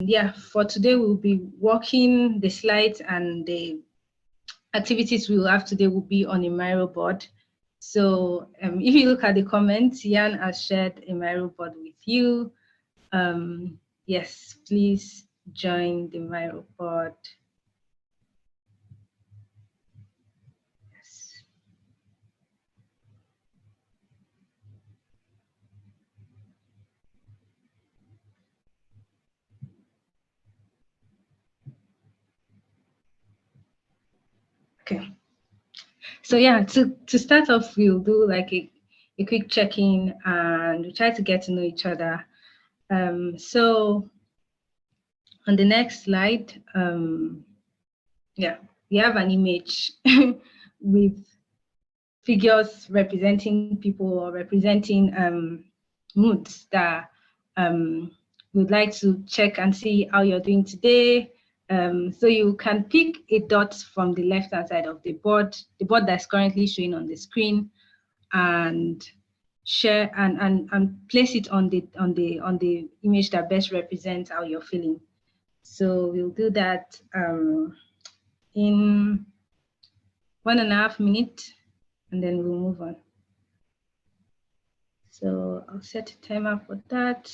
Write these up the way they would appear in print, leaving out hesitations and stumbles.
yeah, for today we'll be working the slides, and the activities we will have today will be on a Miro board. So if you look at the comments, Jan has shared a Miro board with you. Yes, please join the Miro board. Yes. Okay. So yeah, to start off, we'll do like a quick check-in, and we'll try to get to know each other. So on the next slide, yeah, we have an image with figures representing people or representing moods that we'd like to check and see how you're doing today. So you can pick a dot from the left-hand side of the board that's currently showing on the screen, and share and place it on the image that best represents how you're feeling. So we'll do that in 1.5 minutes, and then we'll move on. So I'll set a timer for that.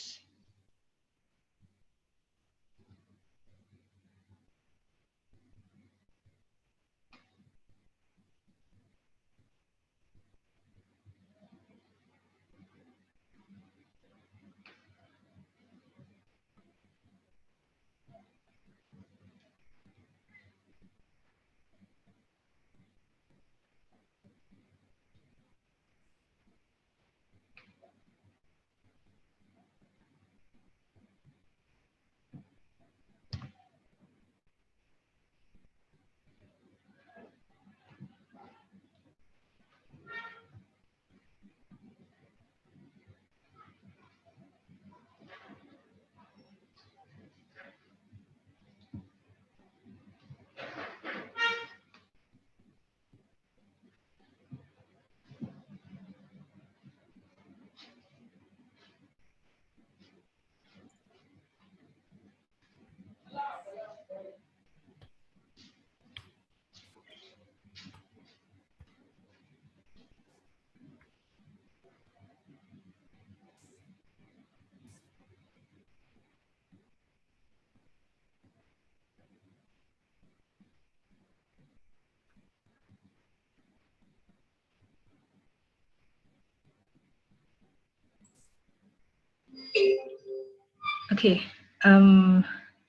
Okay,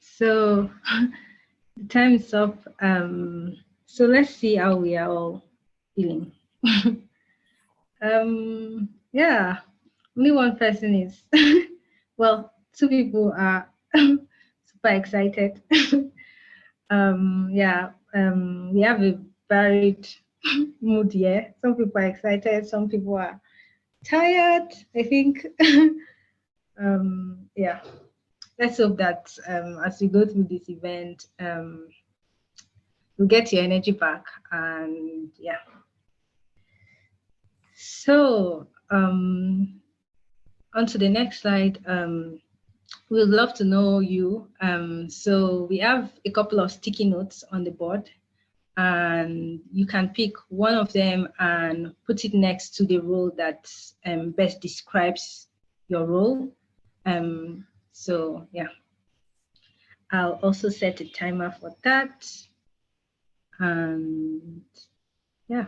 so the time is up. So let's see how we are all feeling. Yeah, only one person is, well, two people are super excited. Yeah, we have a varied mood here. Some people are excited, some people are tired, I think. Yeah, let's hope that as we go through this event, you'll get your energy back, and yeah. So on to the next slide. We'd love to know you. So we have a couple of sticky notes on the board, and you can pick one of them and put it next to the role that best describes your role. So yeah, I'll also set a timer for that. And yeah.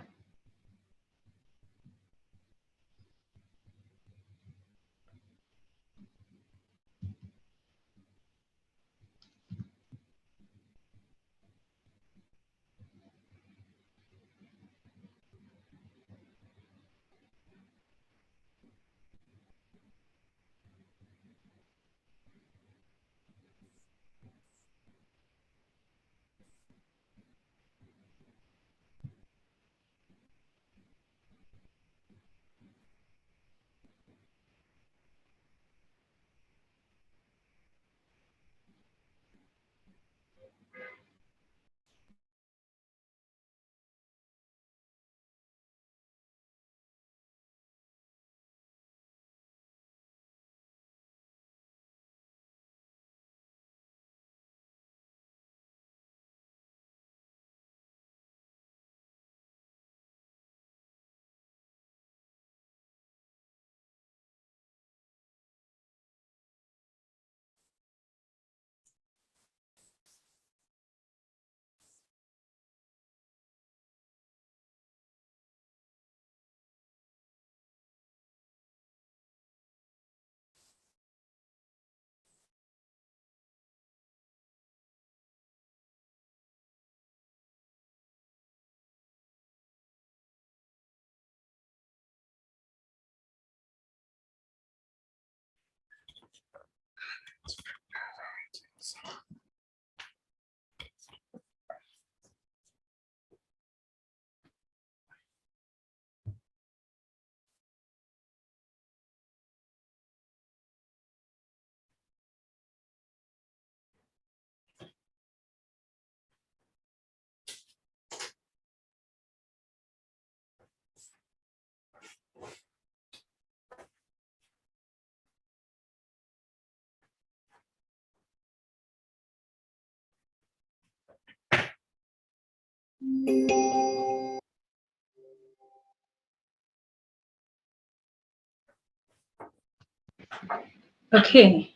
Okay.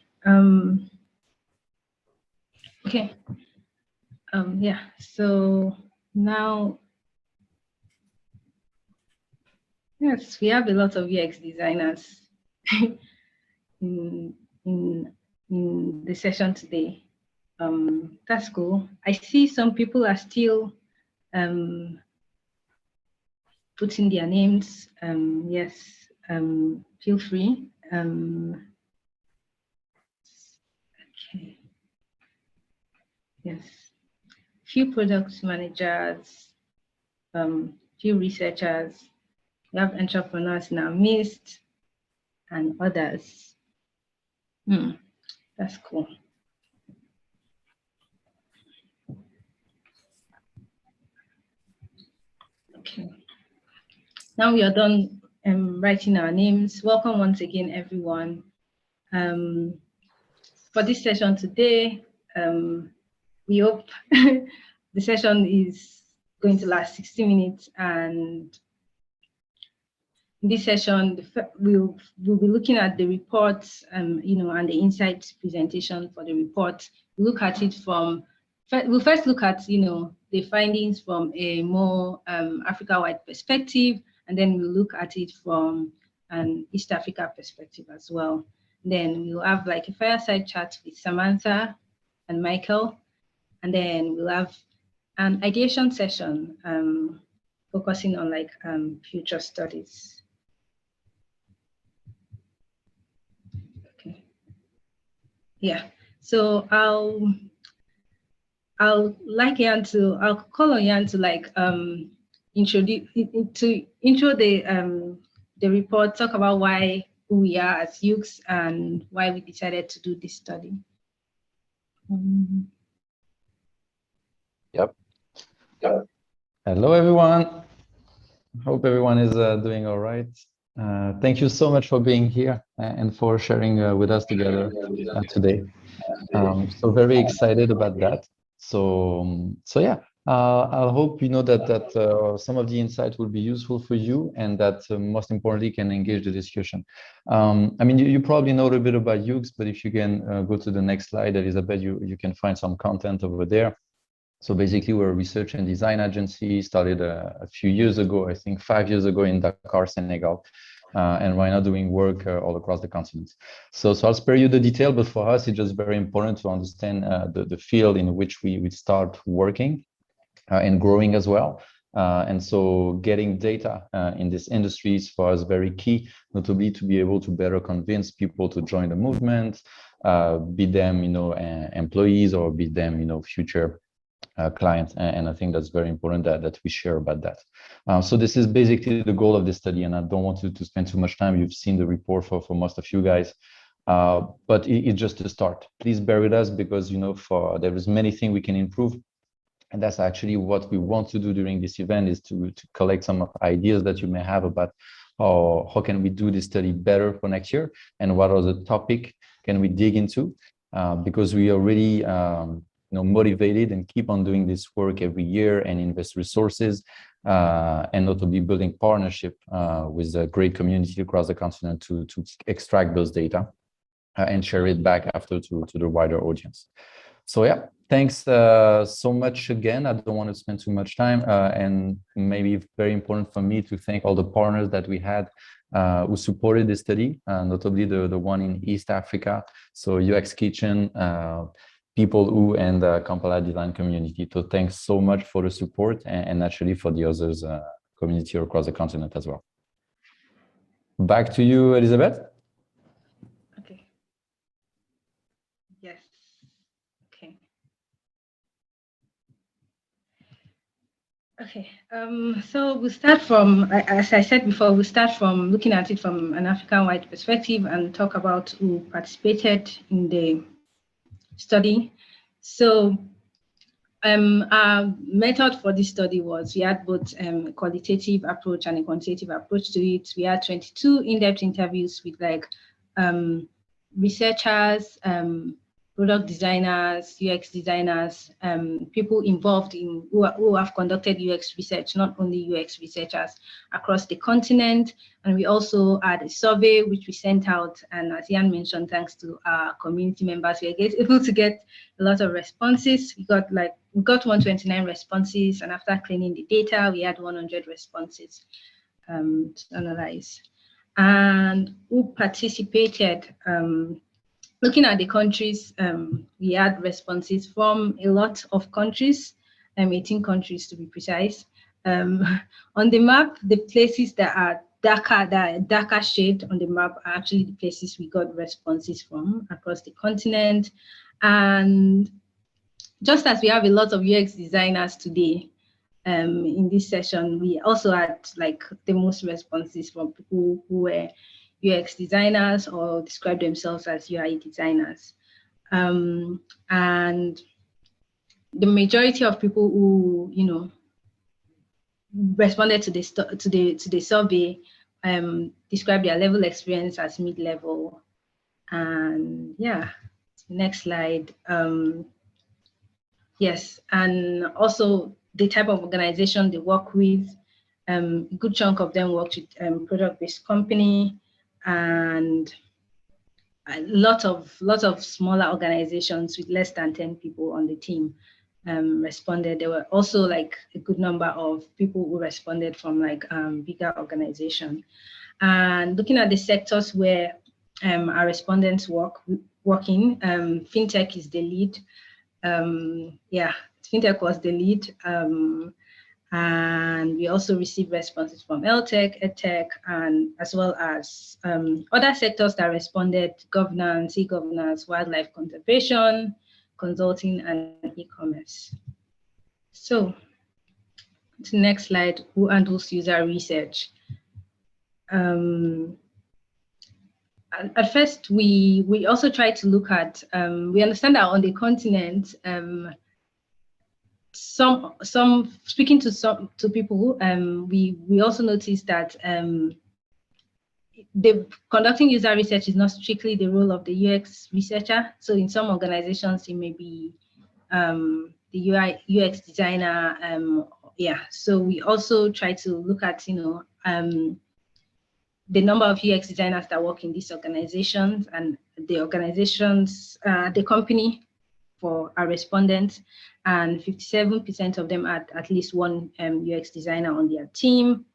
Okay. Yeah. So now, yes, we have a lot of UX designers in in in the session today. That's cool. I see some people are still putting their names. Yes. Feel free. Okay. Yes. Few product managers, few researchers. We have entrepreneurs in our midst and others. That's cool. Okay. Now we are done writing our names. Welcome once again, everyone. For this session today, we hope the session is going to last 60 minutes, and in this session, we'll be looking at the reports, and the insights presentation for the report. We'll look at it from, we'll first look at, the findings from a more Africa-wide perspective, and then we'll look at it from an East Africa perspective as well. Then we'll have like a fireside chat with Samantha and Michael, and then we'll have an ideation session focusing on like future studies. Okay. Yeah. So I'll call on Yan to like introduce to intro the report, talk about who we are as youths and why we decided to do this study. Yep. Hello, everyone. Hope everyone is doing all right. Thank you so much for being here and for sharing with us together today. So very excited about that. So yeah, I hope you know that some of the insight will be useful for you, and that most importantly can engage the discussion. I mean, you probably know a bit about UX, but if you can go to the next slide, Elizabeth, you can find some content over there. So basically, we're a research and design agency, started a few years ago, I think 5 years ago in Dakar, Senegal. And right now doing work all across the continent. So I'll spare you the detail, but for us, it's just very important to understand the field in which we start working and growing as well. And so getting data in this industry is for us very key, notably to be able to better convince people to join the movement, be them, employees, or be them, future clients, and I think that's very important that we share about that. So this is basically the goal of this study, and I don't want to spend too much time. You've seen the report for most of you guys, but it's just a start. Please bear with us because there is many things we can improve, and that's actually what we want to do during this event, is to collect some ideas that you may have about how can we do this study better for next year, and what other topic can we dig into, because we are really motivated and keep on doing this work every year and invest resources, and notably building partnership with a great community across the continent to extract those data and share it back after to the wider audience. So yeah, thanks so much again. I don't want to spend too much time, and maybe very important for me to thank all the partners that we had who supported this study, notably the one in East Africa, so UX Kitchen, People Who, and the Kampala Design Community. So thanks so much for the support, and naturally for the others community across the continent as well. Back to you, Elizabeth. Okay. Yes. Okay. Okay. So we'll start from, as I said before, we'll start from looking at it from an African-wide perspective and talk about who participated in the study. So our method for this study was, we had both a qualitative approach and a quantitative approach to it. We had 22 in-depth interviews with like researchers, product designers, UX designers, people involved in who have conducted UX research, not only UX researchers across the continent. And we also had a survey which we sent out, and as Jan mentioned, thanks to our community members, we were able to get a lot of responses. We got 129 responses, and after cleaning the data, we had 100 responses to analyze. And who participated? Looking at the countries, we had responses from a lot of countries, 18 countries to be precise. On the map, the places that are darker shade on the map are actually the places we got responses from across the continent. And just as we have a lot of UX designers today, in this session, we also had like the most responses from people who were UX designers or describe themselves as UI designers. And the majority of people who, responded to the survey describe their level experience as mid-level. And yeah, next slide. Yes, and also the type of organization they work with. A good chunk of them worked with product-based company, and a lot of smaller organizations with less than 10 people on the team responded. There were also like a good number of people who responded from like bigger organizations. And looking at the sectors where our respondents work in, fintech is the lead. Fintech was the lead. And we also received responses from LTech, EdTech, and as well as other sectors that responded: governance, e-governance, wildlife conservation, consulting, and e-commerce. So, to the next slide, who handles user research? At first, we also tried to look at, we understand that on the continent, speaking to people, we also noticed that the conducting user research is not strictly the role of the UX researcher. So in some organizations, it may be the UX designer. So we also try to look at the number of UX designers that work in these organizations, and the organizations, the company for our respondents, and 57% of them had at least one UX designer on their team.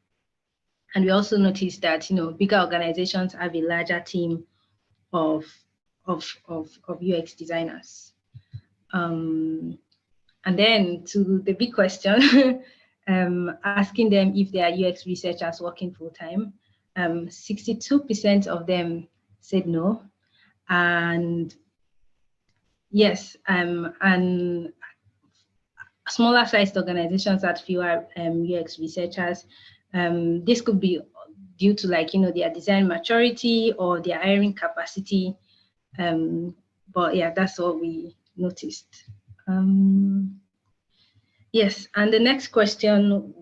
And we also noticed that bigger organizations have a larger team of UX designers. And then to the big question, asking them if they are UX researchers working full time. 62% of them said no, and yes, and smaller sized organizations that fewer UX researchers. This could be due to their design maturity or their hiring capacity. But yeah, that's what we noticed. Yes, and the next question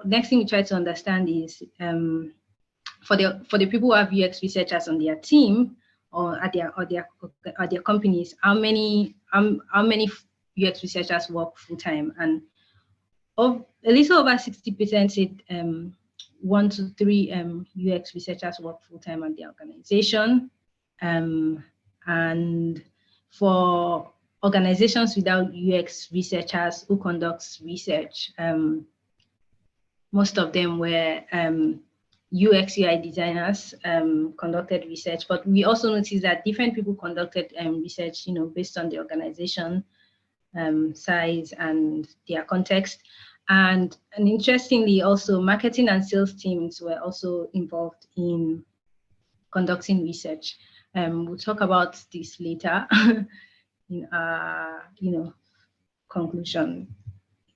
next thing we try to understand is for the people who have UX researchers on their team or at their companies, how many UX researchers work full time? And a little over 60% said 1 to 3 UX researchers work full time at the organization. And for organizations without UX researchers who conducts research, most of them were UX UI designers conducted research, but we also noticed that different people conducted research, based on the organization size and their context. And interestingly, also marketing and sales teams were also involved in conducting research. We'll talk about this later in our, conclusion.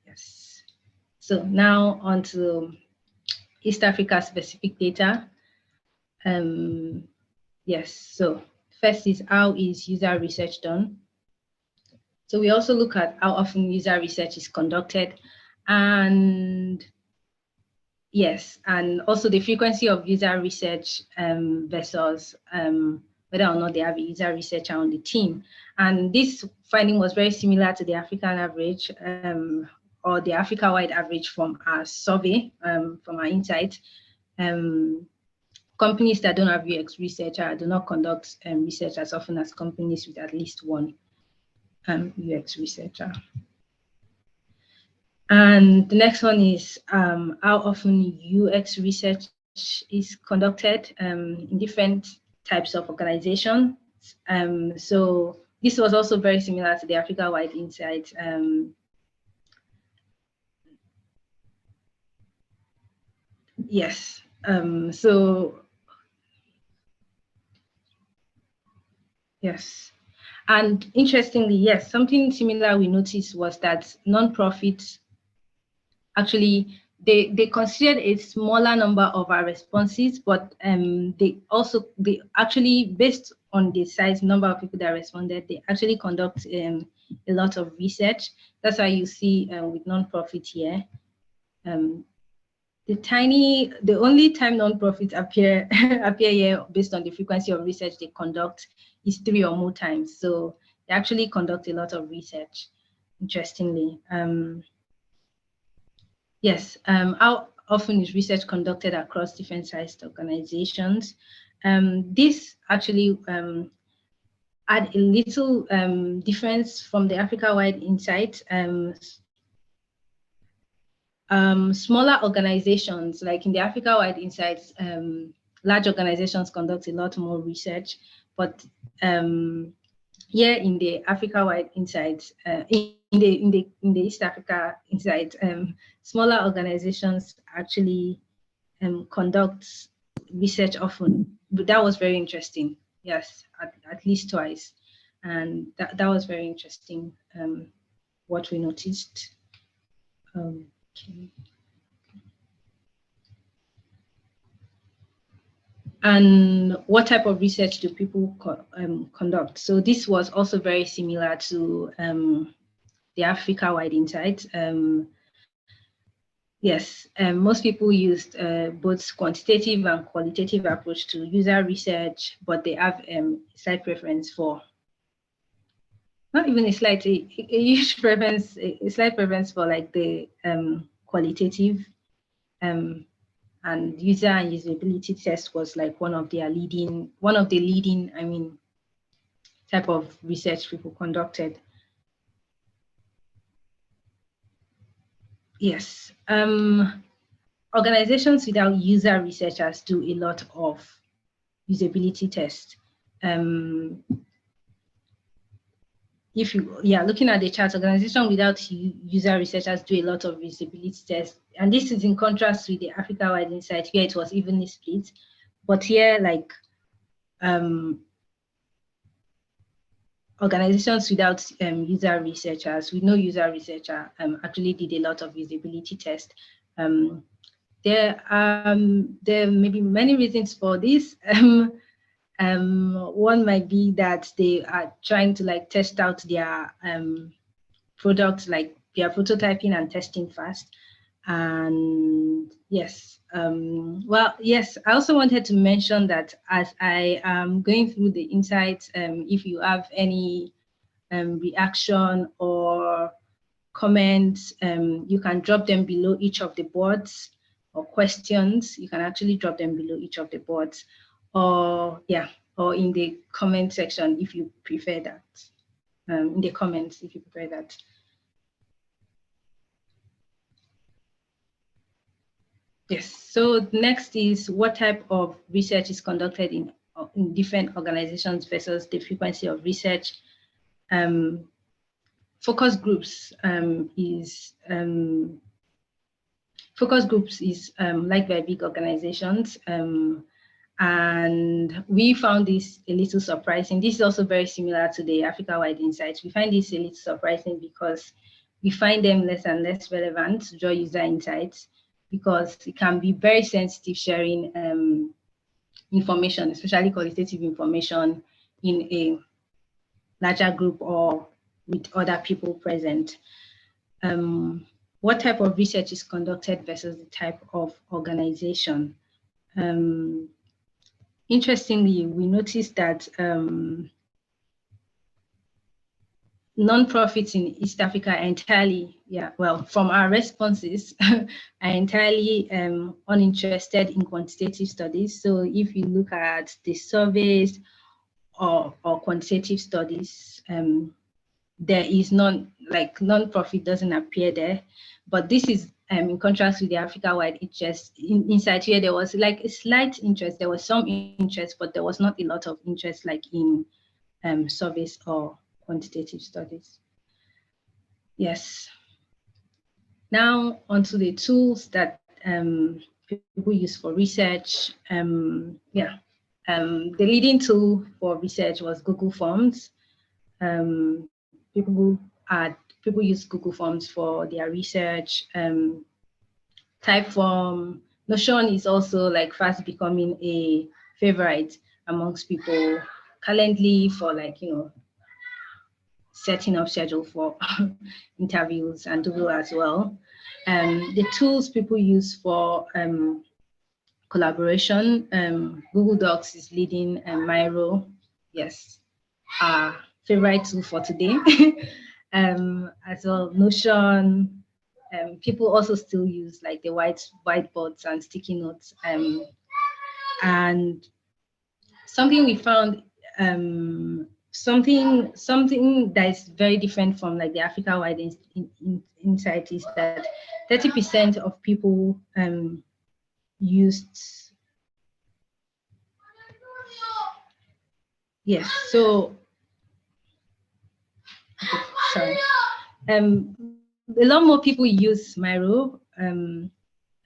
Yes. So now on to East Africa specific data. Yes, so first is, how is user research done? So we also look at how often user research is conducted, and yes, and also the frequency of user research versus whether or not they have a user researcher on the team. And this finding was very similar to the African average, or the Africa-wide average from our survey, from our insight. Companies that don't have UX researcher do not conduct research as often as companies with at least one UX researcher. And the next one is how often UX research is conducted in different types of organizations. So this was also very similar to the Africa-wide insight. Yes. Yes. And interestingly, yes, something similar we noticed was that nonprofits actually, they considered a smaller number of our responses, but they actually, based on the size number of people that responded, they actually conduct a lot of research. That's why you see with nonprofit here, the only time nonprofits appear here based on the frequency of research they conduct is 3 or more times. So they actually conduct a lot of research, interestingly. Yes, how often is research conducted across different sized organizations? This actually had a little difference from the Africa-wide insight. Smaller organizations, like in the Africa-wide insights, large organizations conduct a lot more research, but here in the Africa-wide insights, in the East Africa insight, smaller organizations actually conduct research often. But that was very interesting. Yes, at least twice, and that was very interesting. What we noticed. Okay. And what type of research do people conduct? So this was also very similar to the Africa-wide insight. Yes, most people used both quantitative and qualitative approach to user research, but they have a slight preference for, not even a huge preference, a slight preference for like the qualitative, and user and usability test was like one of the leading, I mean, type of research people conducted. Yes, organizations without user researchers do a lot of usability tests. If you, looking at the chart, organizations without user researchers do a lot of usability tests. And this is in contrast with the Africa-wide insight where it was evenly split. But here, like, organizations without user researchers, with no user researcher, actually did a lot of usability tests. There may be many reasons for this. One might be that they are trying to like test out their products, like they are prototyping and testing fast. And yes, well, yes, I also wanted to mention that as I am going through the insights, if you have any reaction or comments, you can drop them below each of the boards, or questions, you can actually drop them below each of the boards, or in the comment section if you prefer that, in the comments if you prefer that. Yes, so next is what type of research is conducted in different organizations versus the frequency of research. Focus groups is like very big organizations, and we found this a little surprising. This is also very similar to the Africa-wide insights. We find this a little surprising because we find them less and less relevant to draw user insights, because it can be very sensitive sharing information, especially qualitative information, in a larger group or with other people present. What type of research is conducted versus the type of organization? interestingly, we noticed that non-profits in East Africa are entirely, from our responses, are entirely uninterested in quantitative studies. So if you look at the surveys or quantitative studies, there is none, like non-profit doesn't appear there. But this is in contrast with the Africa-wide interest inside here. There was like a slight interest. There was some interest, but there was not a lot of interest like in surveys or quantitative studies. Yes. Now onto the tools that people use for research. The leading tool for research was Google Forms. People use Google Forms for their research. Typeform, Notion is also like fast becoming a favorite amongst people. Calendly for like, setting up schedule for interviews, and Google as well. The tools people use for collaboration, Google Docs is leading, Miro, yes, our favorite tool for today. As well, Notion. People also still use like the whiteboards and sticky notes. And something we found, something that is very different from like the Africa-wide insight is that 30% of people used. Yes, so okay, sorry. A lot more people use Miro.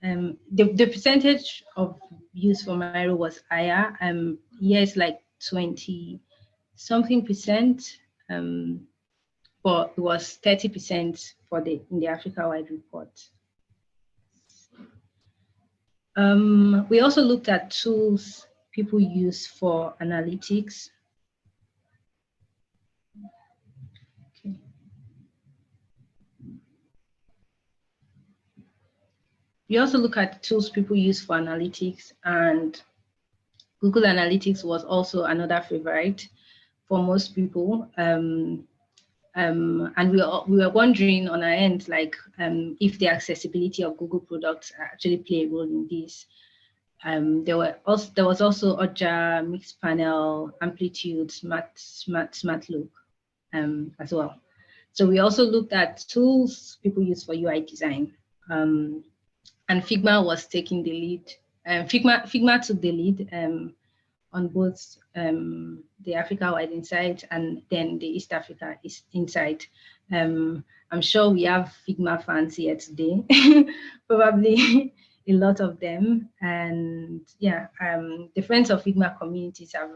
The percentage of use for Miro was higher. Here it's like 20 something percent, but it was 30% for in the Africa-wide report. We also looked at tools people use for analytics. Okay. We also look at tools people use for analytics, and Google Analytics was also another favorite for most people. And we were wondering on our end, like, if the accessibility of Google products actually play a role in this. There was also Oja, Mixpanel, Amplitude, Smart Look, as well. So we also looked at tools people use for UI design, and Figma was taking the lead. Figma took the lead on both the Africa-wide insight and then the East Africa insight. I'm sure we have Figma fans here today, probably a lot of them. And yeah, the Friends of Figma communities have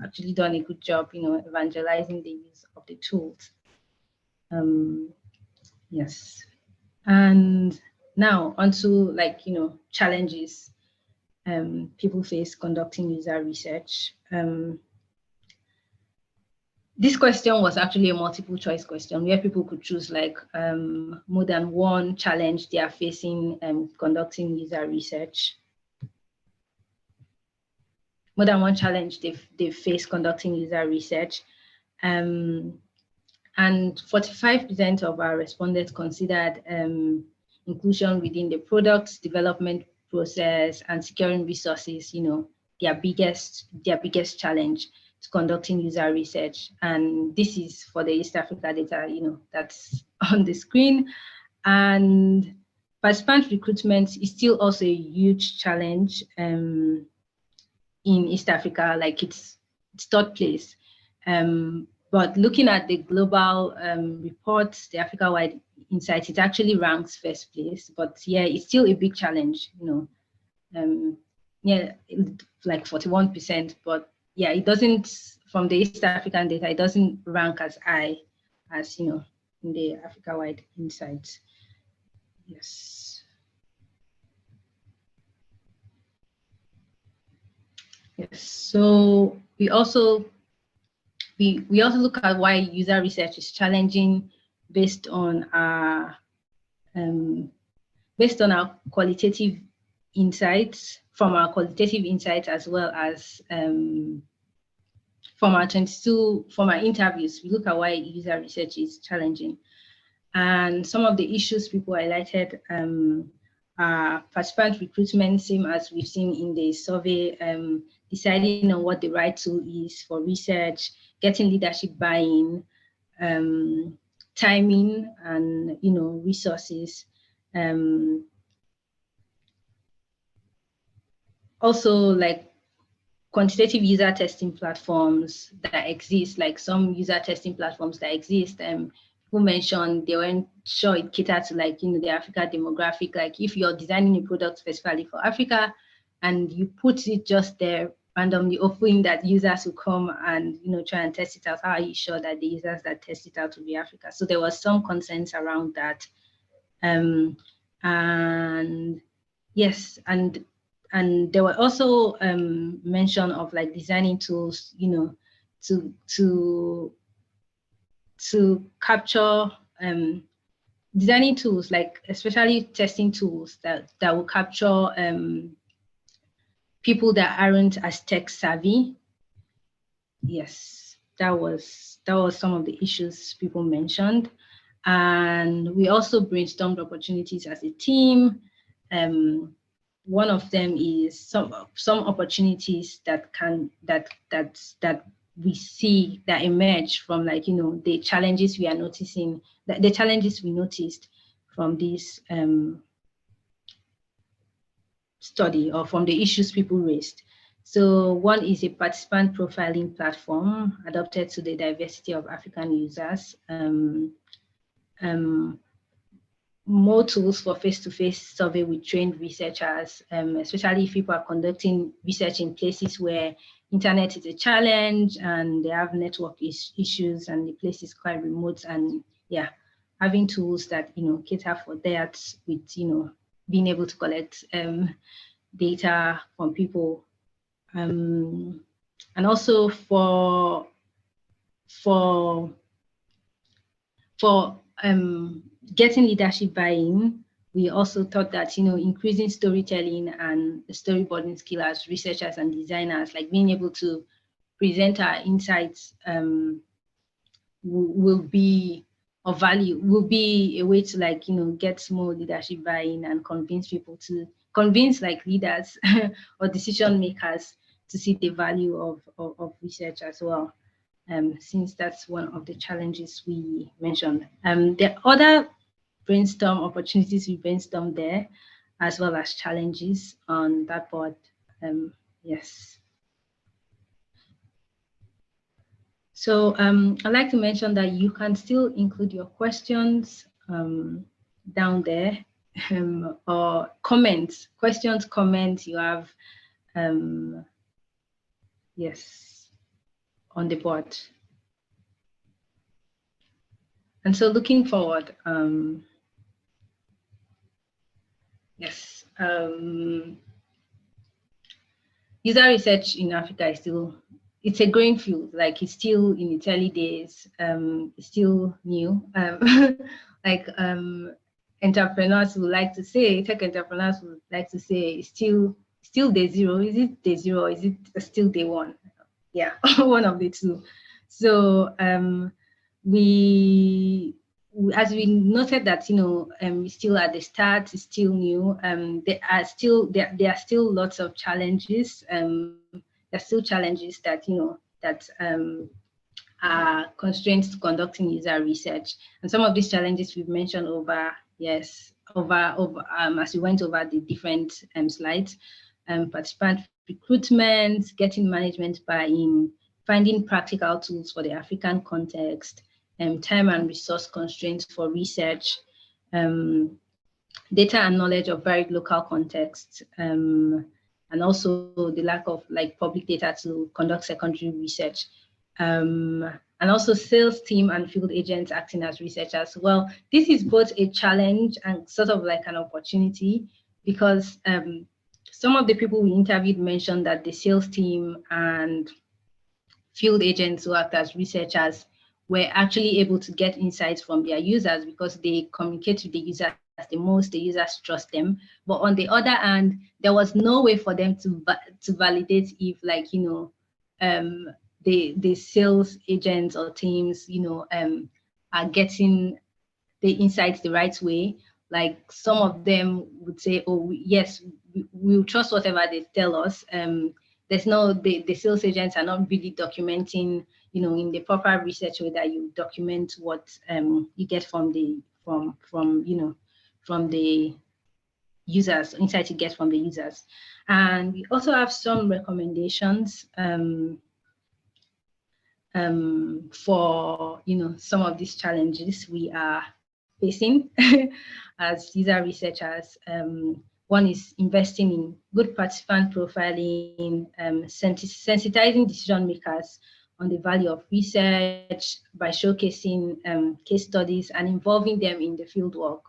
actually done a good job, evangelizing the use of the tools. Yes. And now onto like, challenges people face conducting user research. This question was actually a multiple choice question where people could choose like more than one challenge they are facing conducting user research. More than one challenge they face conducting user research. And 45% of our respondents considered inclusion within the product development process and securing resources, their biggest challenge to conducting user research. And this is for the East Africa data, that's on the screen. And participant recruitment is still also a huge challenge in East Africa, like it's third place. But looking at the global reports, the Africa-wide insight, it actually ranks first place. But yeah, it's still a big challenge, like 41%. But yeah, it doesn't, from the East African data, it doesn't rank as high as, in the Africa-wide insight. Yes. Yes. So we also look at why user research is challenging based on our qualitative insights. from our qualitative insights as well as from our interviews, we look at why user research is challenging. And some of the issues people highlighted are participant recruitment, same as we've seen in the survey, deciding on what the right tool is for research, getting leadership buy-in, timing, and resources. Also, like quantitative user testing platforms that exist, like some user testing platforms that exist, who mentioned they weren't sure it catered to the Africa demographic. Like if you're designing a product specifically for Africa and you put it just there randomly, hoping that users will come and try and test it out, how are you sure that the users that test it out will be Africa? So there was some concerns around that. And yes, and there were also mention of like designing tools, to capture designing tools, like especially testing tools that will capture people that aren't as tech savvy. Yes, that was some of the issues people mentioned. And we also brainstormed opportunities as a team. One of them is some opportunities that we see that emerge from the challenges we are noticing, the challenges we noticed from this study, or from the issues people raised. So one is a participant profiling platform adapted to the diversity of African users. More tools for face-to-face survey with trained researchers, especially if people are conducting research in places where internet is a challenge and they have network issues and the place is quite remote. And yeah, having tools that cater for that, with being able to collect data from people, and also for getting leadership buy-in. We also thought that increasing storytelling and storyboarding skill as researchers and designers, like being able to present our insights, will be of value, will be a way to get more leadership buy-in and convince leaders or decision makers to see the value of research as well. Since that's one of the challenges we mentioned. The other brainstorm opportunities we brainstormed there, as well as challenges on that board. Yes. So I'd like to mention that you can still include your questions down there, or comments, you have, yes, on the board. And so looking forward, yes, user research in Africa is it's a growing field. Like it's still in its early days, it's still new. Entrepreneurs would like to say, tech entrepreneurs would like to say, it's still day zero. Is it day zero? Or is it still day one? Yeah, one of the two. So as we noted that still at the start, it's still new. There are still lots of challenges. There's still challenges that are constraints to conducting user research, and some of these challenges we've mentioned as we went over the different slides. Participant recruitment, getting management buy-in, finding practical tools for the African context, time and resource constraints for research, data and knowledge of varied local contexts, and also the lack of public data to conduct secondary research, and also sales team and field agents acting as researchers. Well, this is both a challenge and sort of like an opportunity, because some of the people we interviewed mentioned that the sales team and field agents who act as researchers were actually able to get insights from their users because they communicate with the users the most, the users trust them. But on the other hand, there was no way for them to validate if, like, the sales agents or teams, are getting the insights the right way. Like, some of them would say, oh, yes, we'll trust whatever they tell us. There's no, the sales agents are not really documenting, in the proper research way that you document what you get from the users, insights you get from the users. And we also have some recommendations for some of these challenges we are facing as user researchers. One is investing in good participant profiling, sensitizing decision makers on the value of research by showcasing case studies and involving them in the fieldwork,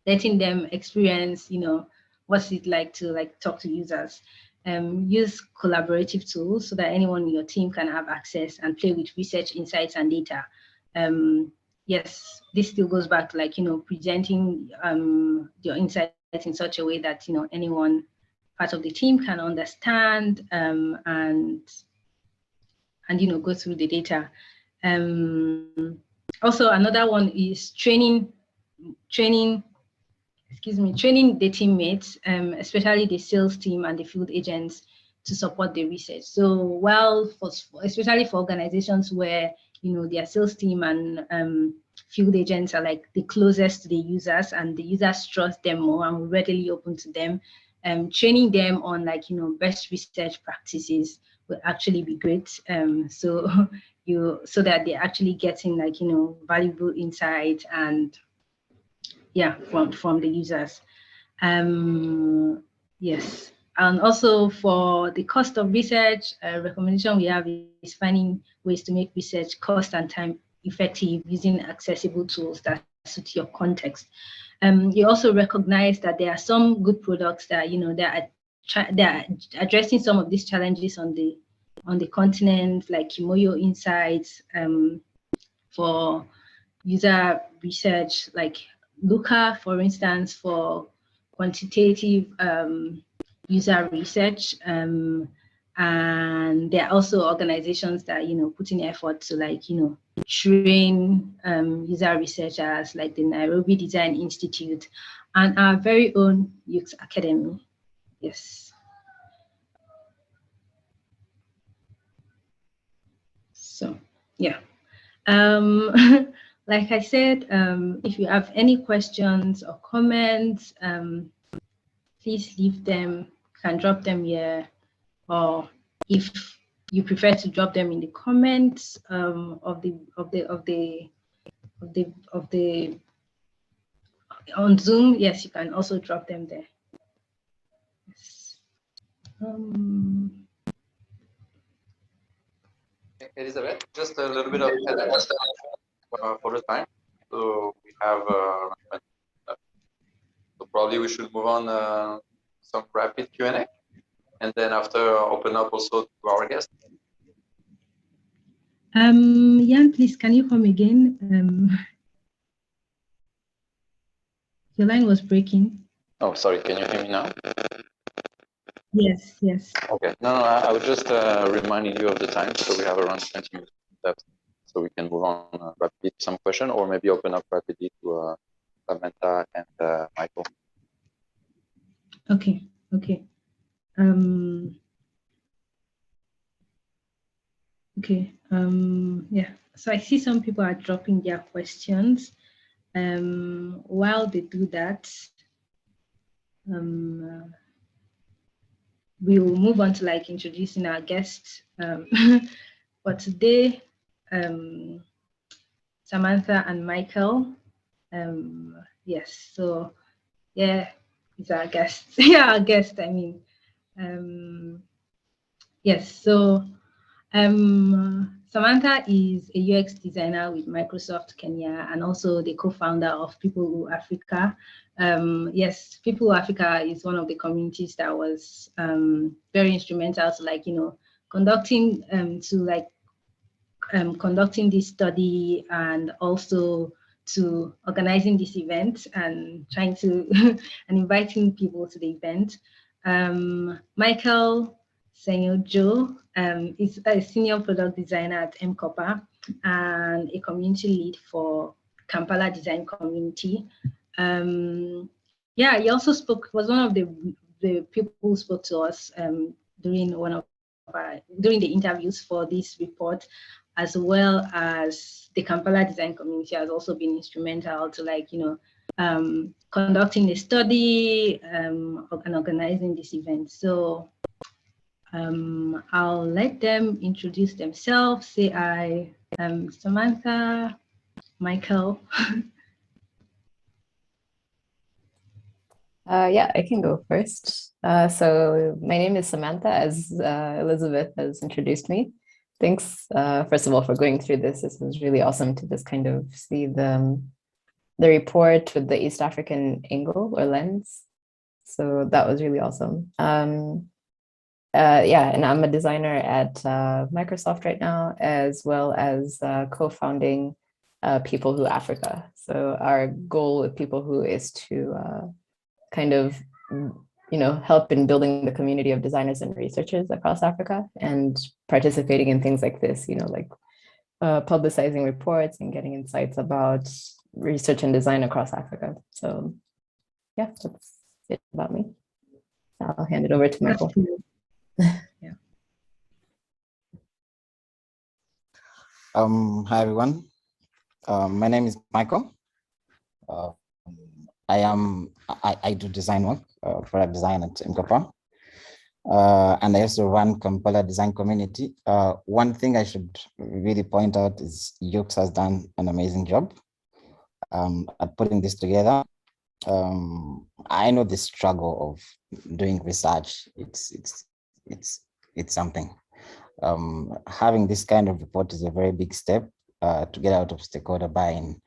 letting them experience, what's it like to talk to users. Use collaborative tools so that anyone in your team can have access and play with research insights and data. Yes, this still goes back to presenting your insights in such a way that anyone part of the team can understand and go through the data. Also, another one is training the teammates, especially the sales team and the field agents, to support the research. So especially for organizations where their sales team and field agents are like the closest to the users, and the users trust them more and readily open to them, training them on best research practices will actually be great. So that they're actually getting valuable insight and from the users. Yes, and also for the cost of research, recommendation we have is finding ways to make research cost and time effective using accessible tools that suit your context. You also recognize that there are some good products that that are addressing some of these challenges on the continent, like Kimoyo Insights for user research, like Luca, for instance, for quantitative user research, and there are also organizations that put in effort to train user researchers, like the Nairobi Design Institute and our very own Youth Academy. Yes. So yeah. Like I said, if you have any questions or comments, please leave them. You can drop them here, or if you prefer to drop them in the comments of the on Zoom. Yes, you can also drop them there. Yes. Elizabeth, just a little bit of for the time. So we have so probably we should move on some rapid Q&A, and then after open up also to our guests. Jan, please, can you come again? Your line was breaking. Oh, sorry. Can you hear me now? Yes, yes. Okay. No, I was just reminding you of the time. So we have around 20 minutes left, so we can move on rapidly to some question, or maybe open up rapidly to Samantha and Michael. Okay. Okay. Okay. Yeah. So I see some people are dropping their questions. While they do that, we will move on to introducing our guests. For today, Samantha and Michael. Yes. So yeah, it's our guests. Yeah, our guest. I mean, yes. So Samantha is a UX designer with Microsoft Kenya and also the co-founder of People Who Africa. Yes, People Who Africa is one of the communities that was very instrumental to conducting this study, and also to organizing this event and trying to and inviting people to the event. Michael Senyojo is a senior product designer at MCOPA and a community lead for Kampala Design Community. Yeah, he also was one of the people who spoke to us during the interviews for this report, as well as the Kampala Design Community has also been instrumental to conducting a study and organizing this event. So I'll let them introduce themselves. Say I am Samantha, Michael. Yeah, I can go first. So my name is Samantha, as Elizabeth has introduced me. Thanks, first of all, for going through this. This was really awesome to just kind of see the report with the East African angle or lens. So that was really awesome. Yeah, and I'm a designer at Microsoft right now, as well as co-founding People Who Africa. So our goal with People Who is to kind of, help in building the community of designers and researchers across Africa and participating in things like this, like publicizing reports and getting insights about research and design across Africa. So yeah, that's it about me. I'll hand it over to Michael. Yeah. Hi everyone. My name is Michael. I do design work, product design at MCOPA. And I also run Kampala Design Community. One thing I should really point out is Yux has done an amazing job at putting this together. I know the struggle of doing research. It's something. Having this kind of report is a very big step to get out of stakeholder buy-in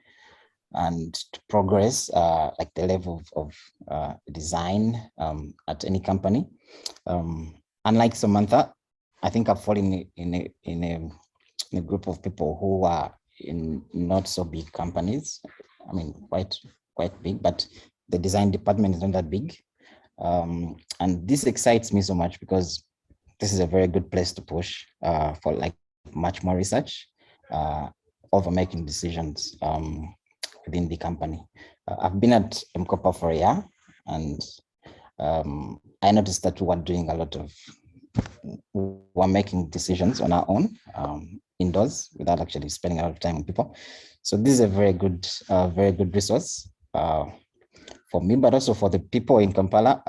and to progress like the level of design at any company. Unlike Samantha, I think I've fallen in a group of people who are in not so big companies. I mean, quite big, but the design department is not that big. And this excites me so much because this is a very good place to push for like much more research over making decisions within the company. I've been at MCOPA for a year, and I noticed that we're doing a lot of, we're making decisions on our own indoors without actually spending a lot of time with people. So this is a very good resource for me, but also for the people in Kampala.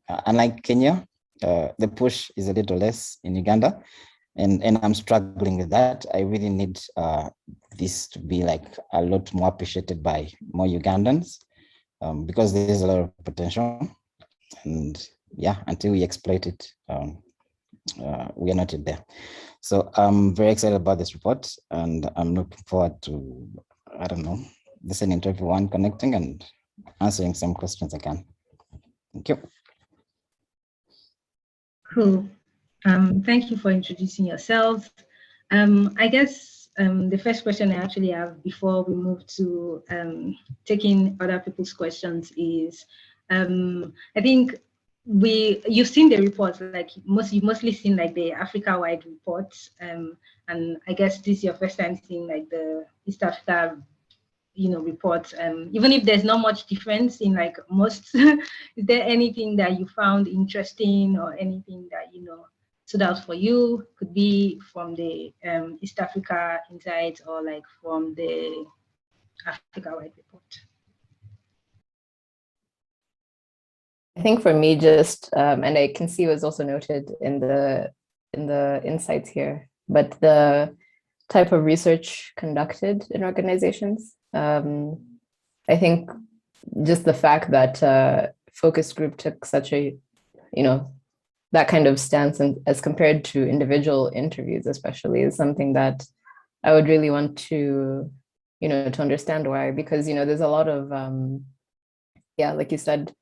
Unlike Kenya, the push is a little less in Uganda, and I'm struggling with that. I really need this to be like a lot more appreciated by more Ugandans because there's a lot of potential, and yeah, until we exploit it, we are not yet there. So I'm very excited about this report, and I'm looking forward to, I don't know, listening to everyone, connecting and answering some questions I can. Thank you. Cool. Thank you for introducing yourselves. I guess the first question I actually have before we move to taking other people's questions is, I think you've seen the reports, like you've mostly seen like the Africa-wide reports, and I guess this is your first time seeing like the East Africa reports. Even if there's not much difference in like most, is there anything that you found interesting or anything that stood out for you? Could be from the East Africa Insights or like from the Africa-wide report. I think for me, just and I can see it was also noted in the insights here, but the type of research conducted in organizations. I think just the fact that focus group took such a, that kind of stance, and as compared to individual interviews, especially, is something that I would really want to, to understand why, because, there's a lot of, yeah, like you said,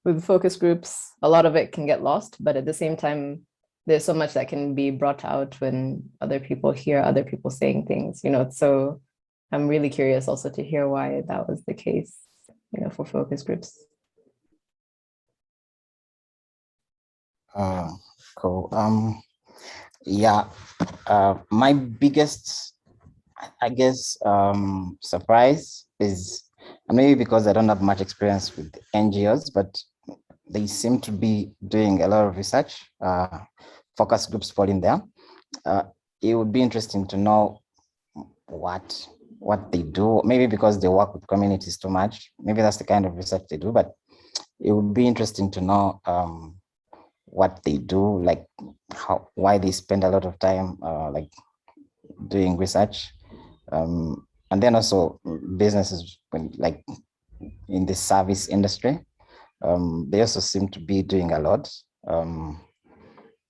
with focus groups, a lot of it can get lost, but at the same time, there's so much that can be brought out when other people hear other people saying things, so I'm really curious also to hear why that was the case, for focus groups. Cool. Yeah, my biggest, I guess, surprise is, maybe because I don't have much experience with NGOs, but they seem to be doing a lot of research, focus groups fall in there. It would be interesting to know what they do, maybe because they work with communities too much. Maybe that's the kind of research they do, but it would be interesting to know what they do, like why they spend a lot of time like doing research. And then also businesses, like in the service industry, they also seem to be doing a lot.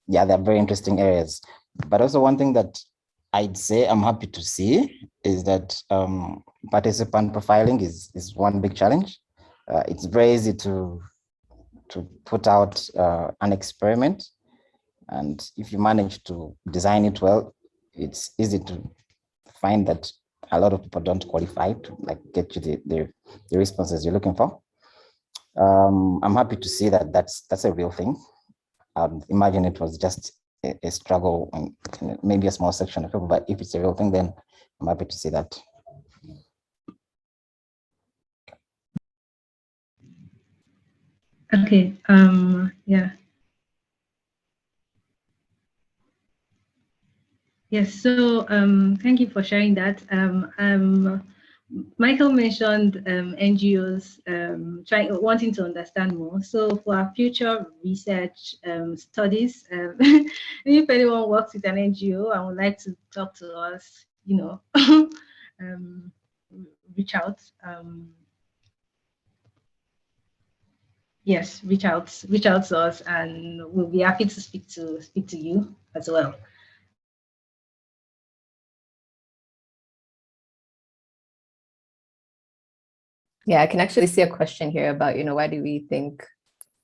Yeah, they're very interesting areas. But also one thing that I'd say I'm happy to see is that participant profiling is one big challenge. It's very easy to put out an experiment, and if you manage to design it well, it's easy to find that a lot of people don't qualify to like get you the responses you're looking for. I'm happy to see that that's a real thing. Imagine it was just a struggle and maybe a small section of people, but if it's a real thing, then I'm happy to see that. Okay. Yeah. Yes. So thank you for sharing that. Michael mentioned NGOs wanting to understand more. So for our future research studies, if anyone works with an NGO and would like to talk to us, reach out. Yes, reach out to us, and we'll be happy to speak to you as well. Yeah, I can actually see a question here about, why do we think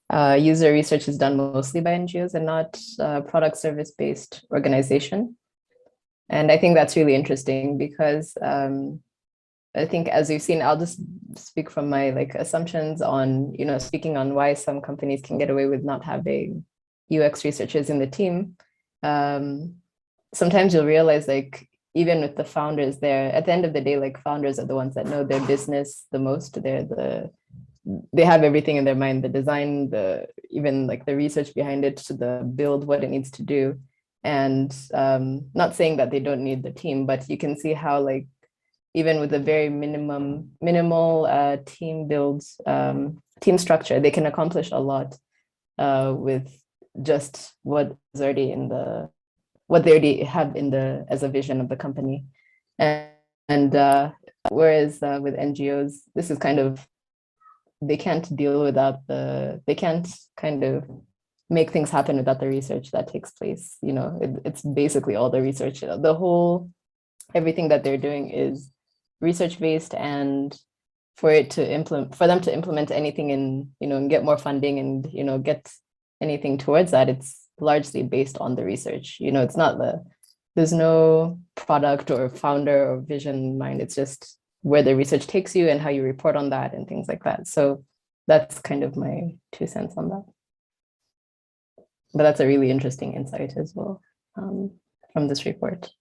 user research is done mostly by NGOs and not product service-based organization? And I think that's really interesting because I think, as you've seen, I'll just speak from my assumptions on, speaking on why some companies can get away with not having UX researchers in the team. Sometimes you'll realize even with the founders there, at the end of the day, founders are the ones that know their business the most. They have everything in their mind, the design, even the research behind it, to the build, what it needs to do. And not saying that they don't need the team, but you can see how even with a very minimal team builds, team structure, they can accomplish a lot with just what is already what they already have as a vision of the company. And whereas with NGOs, this is kind of, they can't deal without they can't kind of make things happen without the research that takes place. It's basically all the research, everything that they're doing is research-based, and for them to implement anything and get more funding and get anything towards that, it's largely based on the research. It's not there's no product or founder or vision in mind. It's just where the research takes you and how you report on that and things like that. So that's kind of my 2 cents on that. But that's a really interesting insight as well from this report.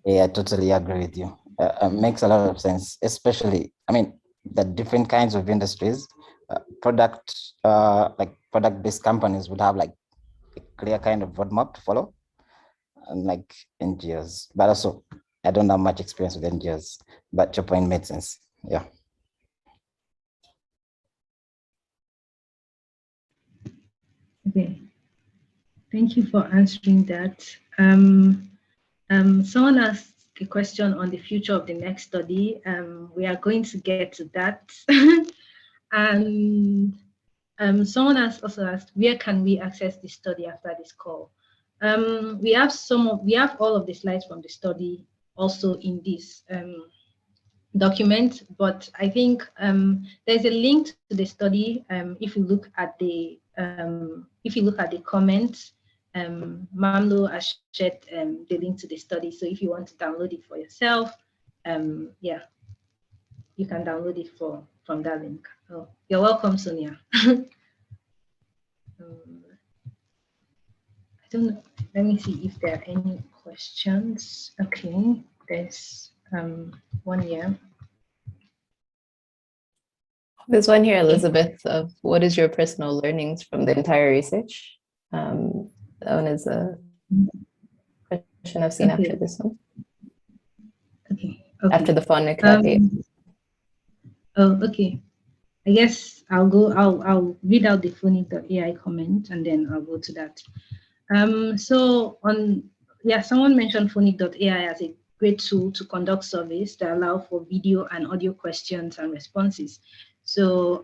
Yeah, I totally agree with you. Makes a lot of sense, especially, the different kinds of industries, product-based companies would have a clear kind of roadmap to follow, unlike NGOs. But also, I don't have much experience with NGOs, but your point made sense. Yeah. Okay. Thank you for answering that. Someone asked a question on the future of the next study. We are going to get to that. And someone also asked, where can we access the study after this call? We have all of the slides from the study also in this document, but I think there's a link to the study. If you look at the comments, Mamlo has shared the link to the study. So if you want to download it for yourself, yeah, you can download it from that link. Oh, you're welcome, Sonia. I don't know. Let me see if there are any questions. Okay, there's one here. There's one here, Elizabeth, of what is your personal learnings from the entire research? That one is a question I've seen after this one. Okay. After the phonic. Oh, okay. I guess I'll read out the phonic.ai comment and then I'll go to that. So someone mentioned phonic.ai as a great tool to conduct surveys that allow for video and audio questions and responses. So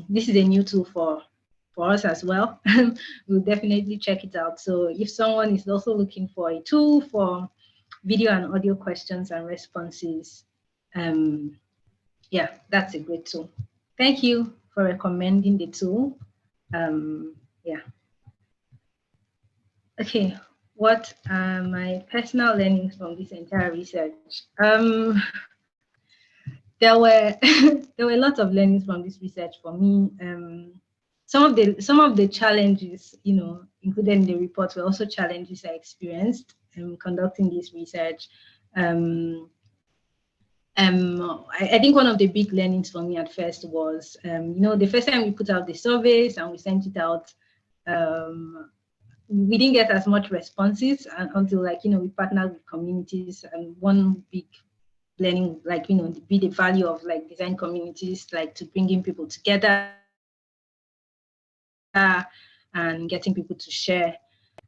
this is a new tool for us as well. We'll definitely check it out. So if someone is also looking for a tool for video and audio questions and responses, yeah, that's a great tool. Thank you for recommending the tool. Yeah. Okay, what are my personal learnings from this entire research? There were there were a lot of learnings from this research for me. Some of the challenges, included in the report were also challenges I experienced conducting this research. I think one of the big learnings for me at first was, the first time we put out the surveys and we sent it out, we didn't get as much responses until we partnered with communities. And one big learning, be the value of design communities, to bringing people together and getting people to share.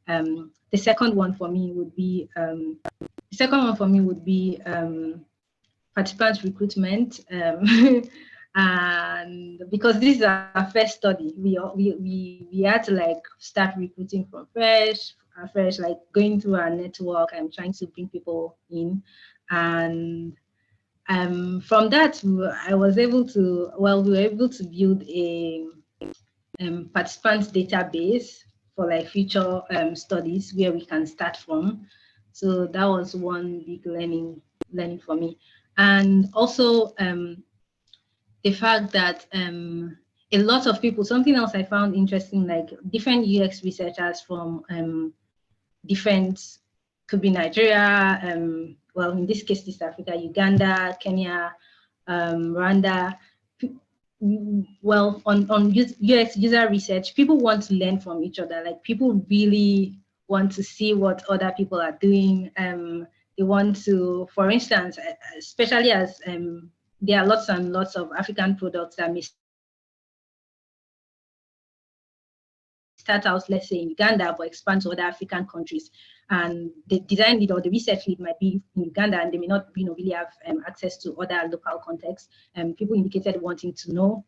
The second one for me would be participant recruitment, and because this is our first study, we had to start recruiting from fresh, going through our network and trying to bring people in, and from that we were able to build a participant database for future studies where we can start from. So that was one big learning for me. And also the fact that a lot of people, something else I found interesting, different UX researchers from different, could be Nigeria, well, in this case, East Africa, Uganda, Kenya, Rwanda. Well, on UX user research, people want to learn from each other. People really want to see what other people are doing. They want to, for instance, especially as there are lots and lots of African products that may start out, let's say, in Uganda, but expand to other African countries. And the design lead or the research lead might be in Uganda, and they may not, really have access to other local contexts. People indicated wanting to know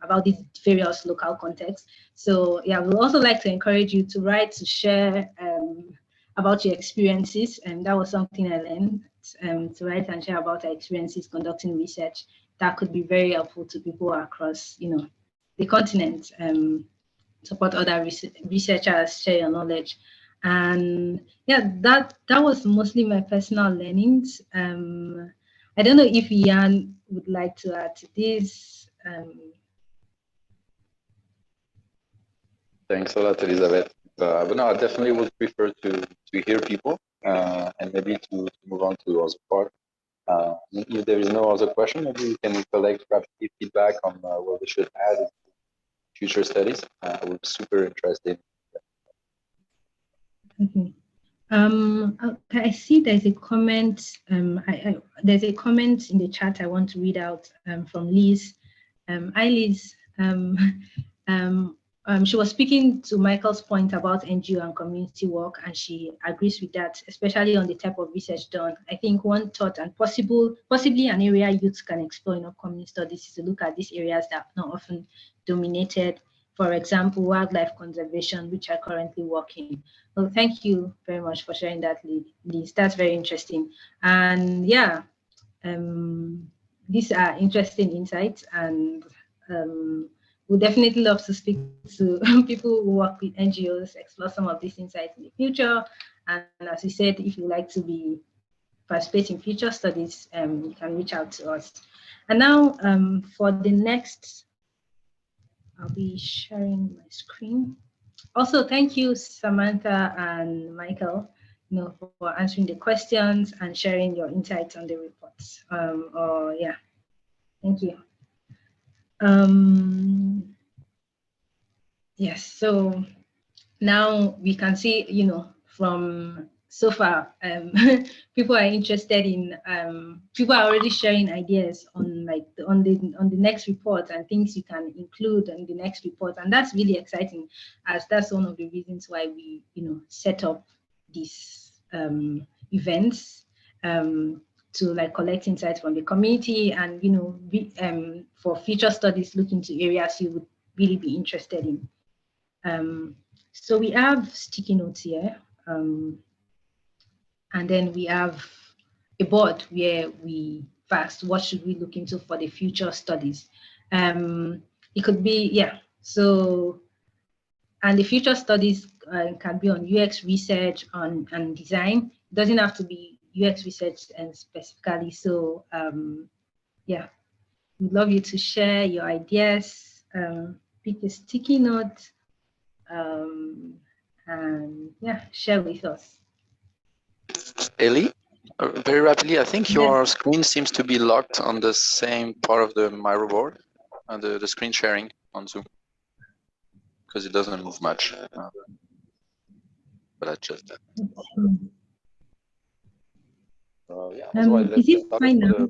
about these various local contexts. So yeah, we'd also like to encourage you to write, to share about your experiences, and that was something I learned, to write and share about our experiences conducting research. That could be very helpful to people across, the continent. Support other researchers, share your knowledge. And yeah, that was mostly my personal learnings. I don't know if Ian would like to add to this. Thanks a lot, Elizabeth. But no, I definitely would prefer to hear people and maybe to move on to the other part. If there is no other question, maybe we can collect perhaps feedback on what we should add in future studies. We're super interested. Okay. I see there's a comment. There's a comment in the chat I want to read out from Liz. Hi, Liz. She was speaking to Michael's point about NGO and community work, and she agrees with that, especially on the type of research done. I think one thought and possibly an area youth can explore in upcoming studies is to look at these areas that are not often dominated. For example, wildlife conservation, which are currently working. Well, thank you very much for sharing that, Liz. That's very interesting. And yeah, these are interesting insights, and we'd definitely love to speak to people who work with NGOs, explore some of these insights in the future. And as we said, if you like to participate in future studies, you can reach out to us. And now for the next, I'll be sharing my screen. Also, thank you, Samantha and Michael, for answering the questions and sharing your insights on the reports. Thank you. Yes, so now we can see, from so far, people are interested in, people are already sharing ideas on on the next report and things you can include in the next report, and that's really exciting, as that's one of the reasons why we, set up these events to collect insights from the community and for future studies, look into areas you would really be interested in. So we have sticky notes here, and then we have a board where we asked what should we look into for the future studies. It could be, so, and the future studies can be on UX research and design. It doesn't have to be UX research and specifically. So we'd love you to share your ideas, pick a sticky note, and share with us. Ellie, very rapidly, I think your screen seems to be locked on the same part of the Miro board, the screen sharing on Zoom, because it doesn't move much. But I just is it fine now?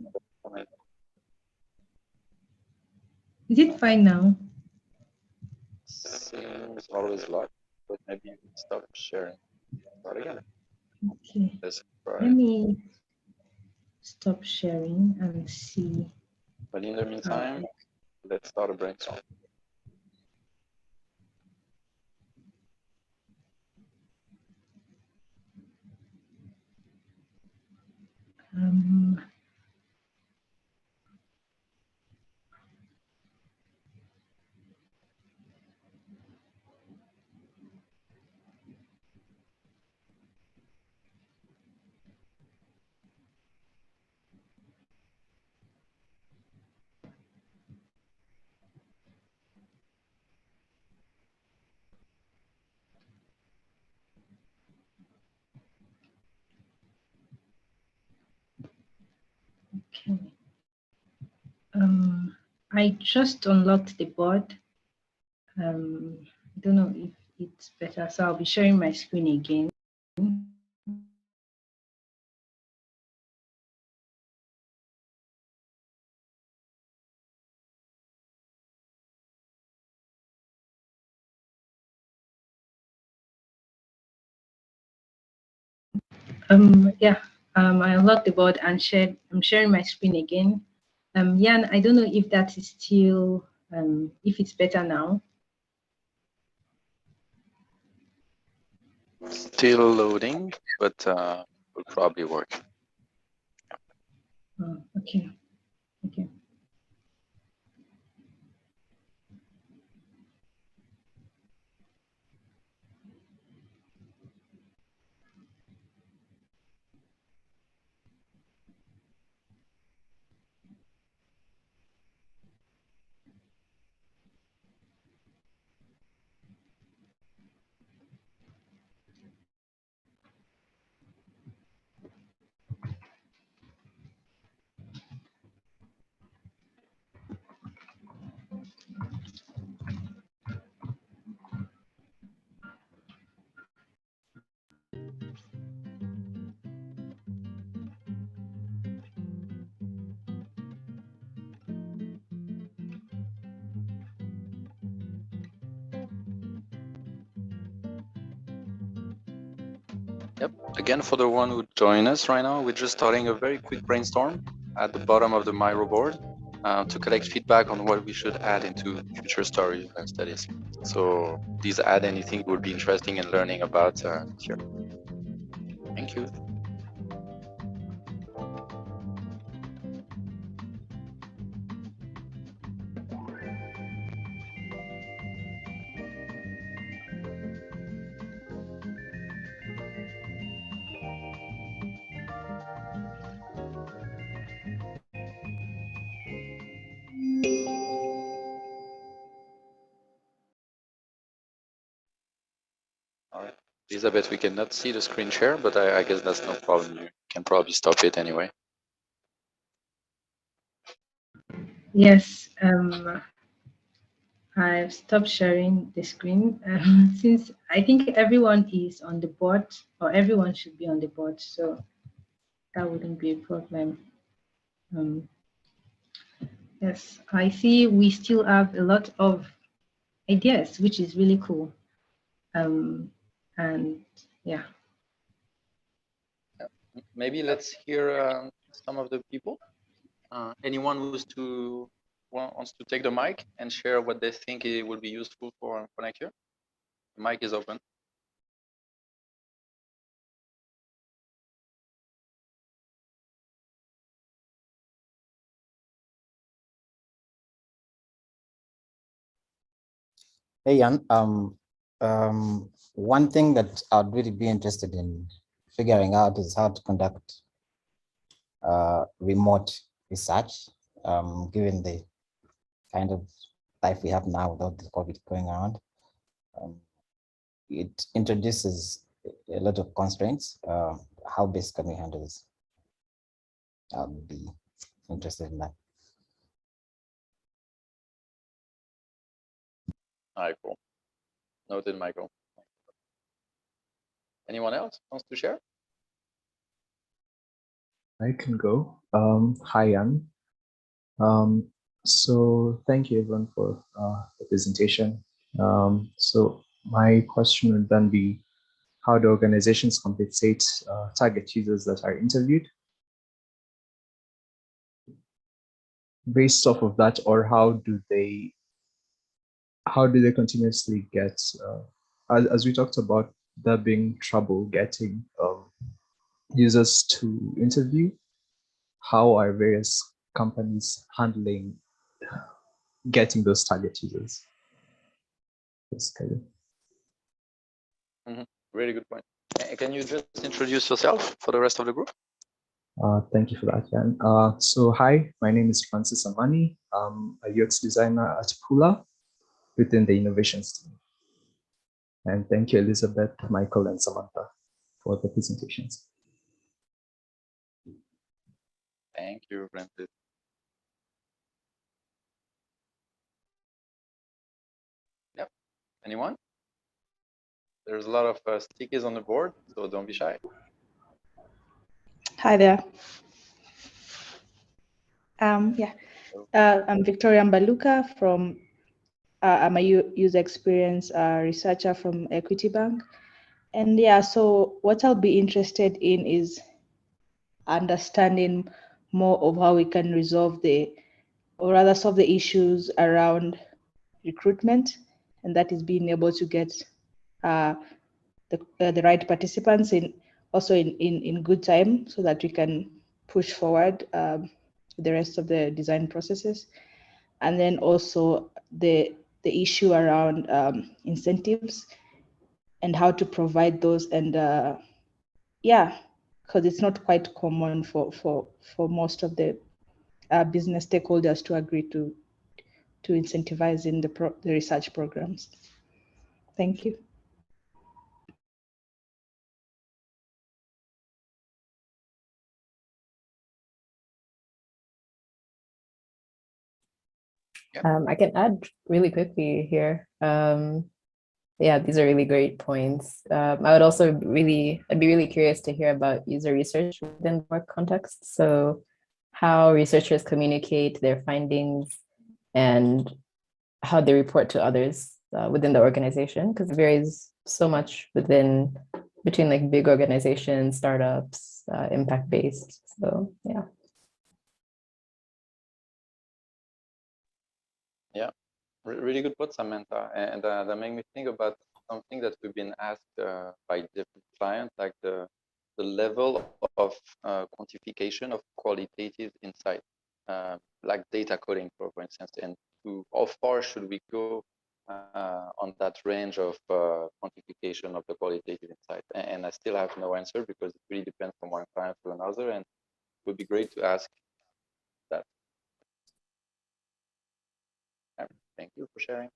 Is it fine now? Seems always locked, but maybe you can stop sharing. Start again. Okay. Let me stop sharing and see. But in the meantime, let's start a brainstorm. Okay. I just unlocked the board. I don't know if it's better, so I'll be sharing my screen again. I unlocked the board and I'm sharing my screen again. Jan, I don't know if that is still, if it's better now. Still loading, but will probably work. Oh, okay. Okay. Yep. Again, for the one who join us right now, we're just starting a very quick brainstorm at the bottom of the Miro board to collect feedback on what we should add into future stories and studies. So please add anything that would be interesting in learning about here. Thank you. Elizabeth, we cannot see the screen share, but I guess that's no problem. You can probably stop it anyway. Yes, I've stopped sharing the screen since I think everyone is on the board, or everyone should be on the board, so that wouldn't be a problem. Um, yes, I see we still have a lot of ideas, which is really cool. And yeah. Maybe let's hear some of the people. Anyone wants to take the mic and share what they think it will be useful for next year? The mic is open. Hey, Jan, one thing that I'd really be interested in figuring out is how to conduct remote research, given the kind of life we have now without the COVID going around. It introduces a lot of constraints. How best can we handle this? I'll be interested in that. All right, cool. Noted, Michael. Anyone else wants to share? I can go. Hi, Jan. So thank you everyone for the presentation. So my question would then be, how do organizations compensate target users that are interviewed? Based off of that, or how do they continuously get, as we talked about, there being trouble getting users to interview, how are various companies handling getting those target users? Really good point. Can you just introduce yourself for the rest of the group? Thank you for that, Jan. So hi, my name is Francis Amani. I'm a UX designer at Pula within the innovations team. And thank you, Elizabeth, Michael, and Samantha for the presentations. Thank you, Francis. Yep. Anyone? There's a lot of stickies on the board, so don't be shy. Hi there. I'm Victoria Mbaluka from, I'm a user experience researcher from Equity Bank. And yeah, so what I'll be interested in is understanding more of how we can resolve solve the issues around recruitment, and that is being able to get the right participants in good time, so that we can push forward the rest of the design processes. And then also the issue around incentives and how to provide those, and because it's not quite common for most of the business stakeholders to agree to incentivize in the research programs. Thank you. I can add really quickly here. Yeah, these are really great points. I would also I'd be really curious to hear about user research within work context. So how researchers communicate their findings and how they report to others within the organization, because it varies so much between like big organizations, startups, impact-based. So yeah. Yeah, really good point, Samantha. And that made me think about something that we've been asked by different clients, like the level of quantification of qualitative insight, like data coding, for instance, and how far should we go on that range of quantification of the qualitative insight? And I still have no answer, because it really depends from one client to another, and it would be great to ask that. Thank you for sharing.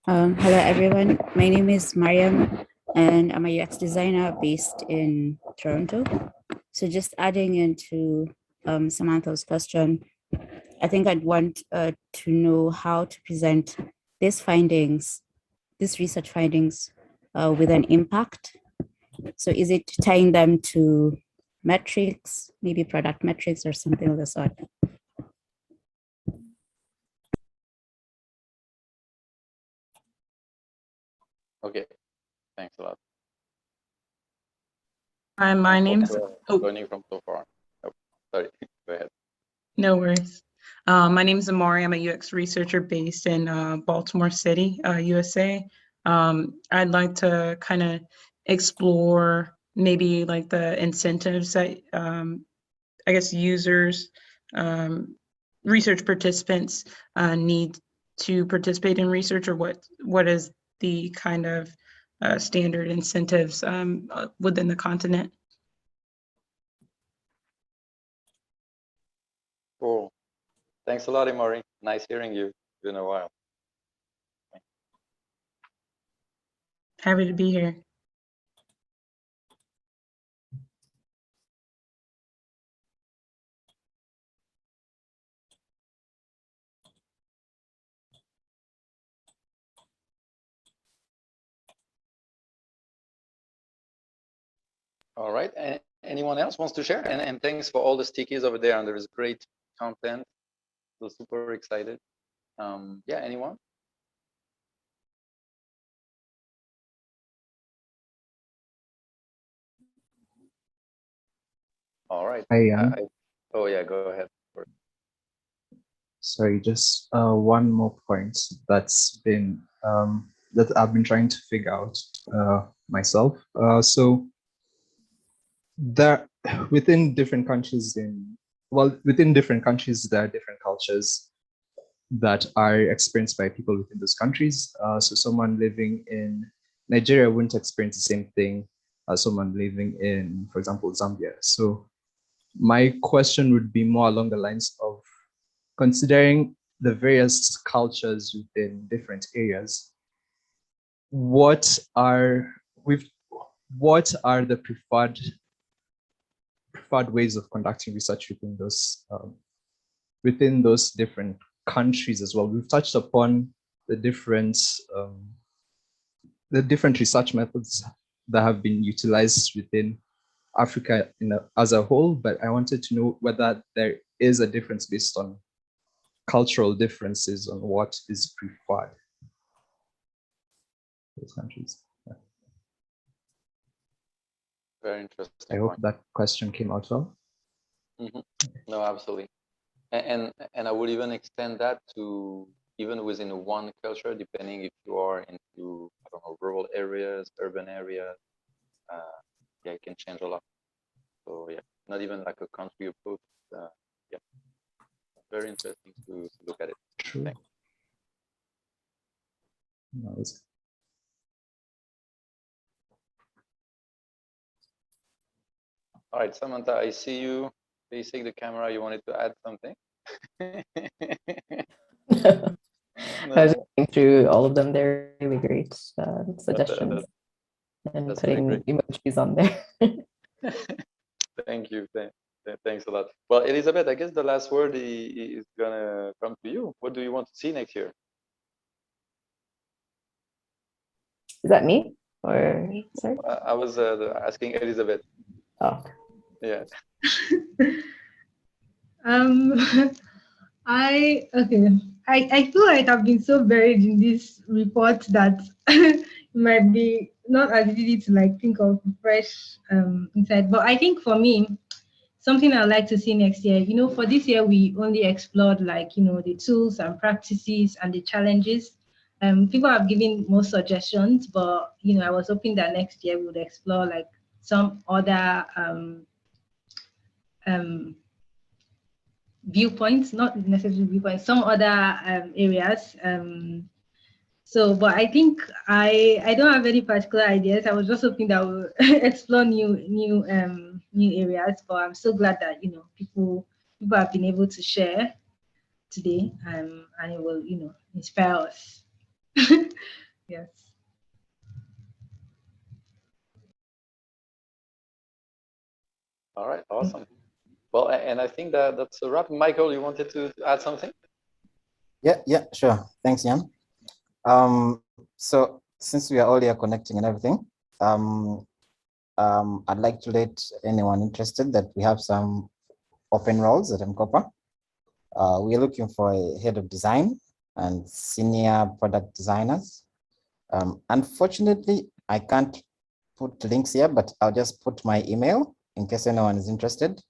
Hello, everyone. My name is Mariam, and I'm a UX designer based in Toronto. So just adding into Samantha's question, I think I'd want to know how to present these findings, these research findings with an impact. So is it tying them to metrics, maybe product metrics or something of the sort? Okay, thanks a lot. Hi, my name's Learning from so far. Oh, sorry, go ahead. no worries. My name is Amari. I'm a UX researcher based in Baltimore City, USA. I'd like to kind of explore maybe like the incentives that I guess users, research participants need to participate in research, or what is the kind of standard incentives within the continent. Cool. Thanks a lot, Imori. Nice hearing you. It's been a while. Happy to be here. All right. Anyone else wants to share? And thanks for all the stickies over there. And there is great content. So super excited. Yeah, anyone? All right. Oh yeah, go ahead. Sorry, just one more point that's been that I've been trying to figure out myself. So there, within different countries within different countries, there are different cultures that are experienced by people within those countries. So someone living in Nigeria wouldn't experience the same thing as someone living in, for example, Zambia. So my question would be more along the lines of considering the various cultures within different areas, what are the preferred ways of conducting research within those different countries as well? We've touched upon the different research methods that have been utilized within Africa as a whole, but I wanted to know whether there is a difference based on cultural differences on what is preferred in those countries. Yeah. Very interesting. I hope that question came out well. No, absolutely. And I would even extend that to even within one culture, depending if you are into, I don't know, rural areas, urban areas. Yeah, it can change a lot. So yeah, not even like a country approach. Yeah, very interesting to look at it. True. Nice. All right, Samantha, I see you facing the camera. You wanted to add something? No. I was going through all of them. They're really great suggestions and putting emojis on there. Thank you. Thanks a lot. Well, Elizabeth, I guess the last word is gonna come to you. What do you want to see next year? Is that me? Or sorry? I was asking Elizabeth. Oh. Yeah. I feel like I've been so buried in this report that it might be not as easy to like think of fresh insight. But I think for me, something I'd like to see next year, for this year we only explored like, the tools and practices and the challenges. People have given more suggestions, but I was hoping that next year we would explore like some other viewpoints, not necessarily viewpoints, some other areas. But I think I don't have any particular ideas. I was just hoping that we'll explore new areas. But I'm so glad that people have been able to share today, and it will inspire us. Yes. All right, awesome. Well, and I think that's a wrap. Michael, you wanted to add something? Yeah, sure. Thanks, Jan. So since we are all here connecting and everything, I'd like to let anyone interested that we have some open roles at MCOPA. We're looking for a head of design and senior product designers. Unfortunately, I can't put links here, but I'll just put my email in case anyone is interested.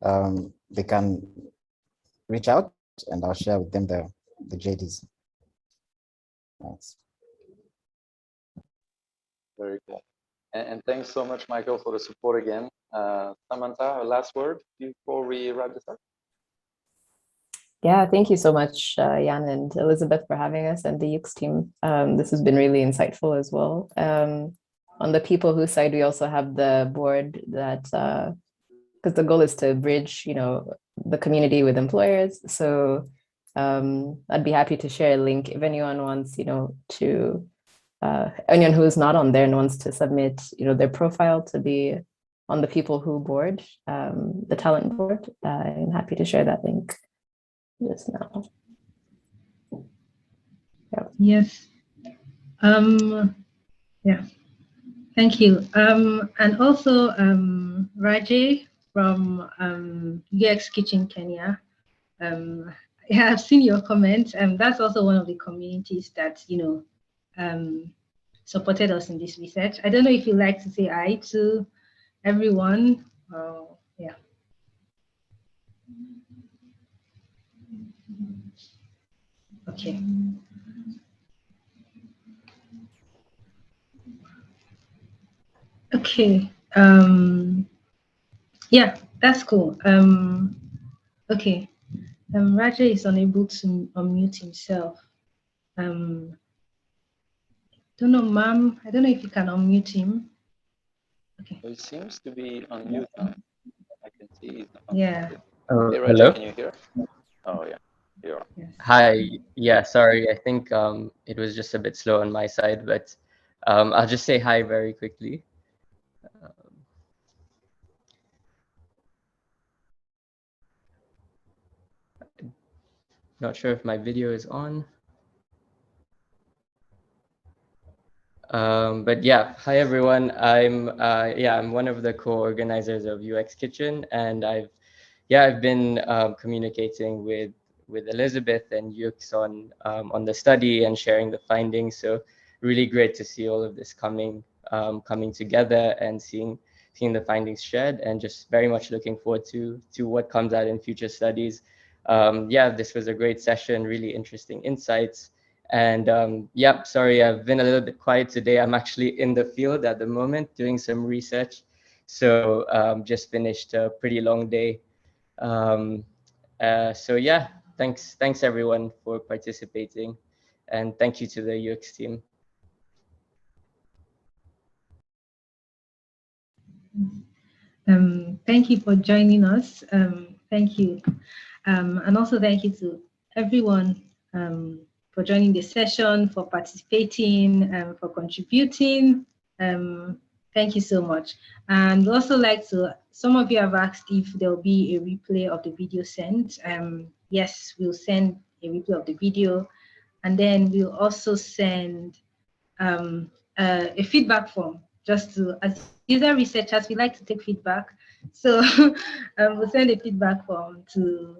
They can reach out and I'll share with them the JDs. Thanks. Very cool. And thanks so much, Michael, for the support again. Samantha, a last word before we wrap this up? Yeah, thank you so much, Jan and Elizabeth, for having us, and the UX team. This has been really insightful as well. On the people who side, we also have the board that, because the goal is to bridge, the community with employers. So I'd be happy to share a link if anyone wants, to anyone who is not on there and wants to submit, their profile to be on the people who board, the talent board. I'm happy to share that link just now. Yes. Yeah. Thank you. And also Rajay from UX Kitchen Kenya. Yeah, I've seen your comments. That's also one of the communities that supported us in this research. I don't know if you'd like to say hi to everyone. Yeah. Okay. Okay. Yeah, that's cool. Okay. Raja is unable to unmute himself. Don't know, ma'am. I don't know if you can unmute him. Okay. He seems to be on mute now. I can see he's on Yeah. Hey, Raja, Hello? can you hear? Oh, yeah. You are. Yes. Hi. Yeah, sorry. I think it was just a bit slow on my side, but I'll just say hi very quickly. Not sure if my video is on. But yeah, hi everyone. I'm one of the co-organizers of UX Kitchen, and I've been communicating with Elizabeth and UX on the study and sharing the findings. So really great to see all of this coming together and seeing the findings shared, and just very much looking forward to what comes out in future studies. This was a great session, really interesting insights. And sorry, I've been a little bit quiet today. I'm actually in the field at the moment doing some research. So just finished a pretty long day. Thanks everyone for participating, and thank you to the UX team. Thank you for joining us. Thank you. And also thank you to everyone for joining the session, for participating, for contributing. Thank you so much. And we'd also like to, some of you have asked if there'll be a replay of the video sent. Yes, we'll send a replay of the video. And then we'll also send a feedback form, just to, as user researchers, we like to take feedback. So we'll send a feedback form to,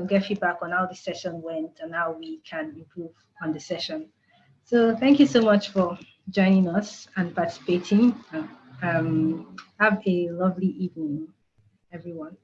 get feedback on how the session went and how we can improve on the session. So thank you so much for joining us and participating. Have a lovely evening, everyone.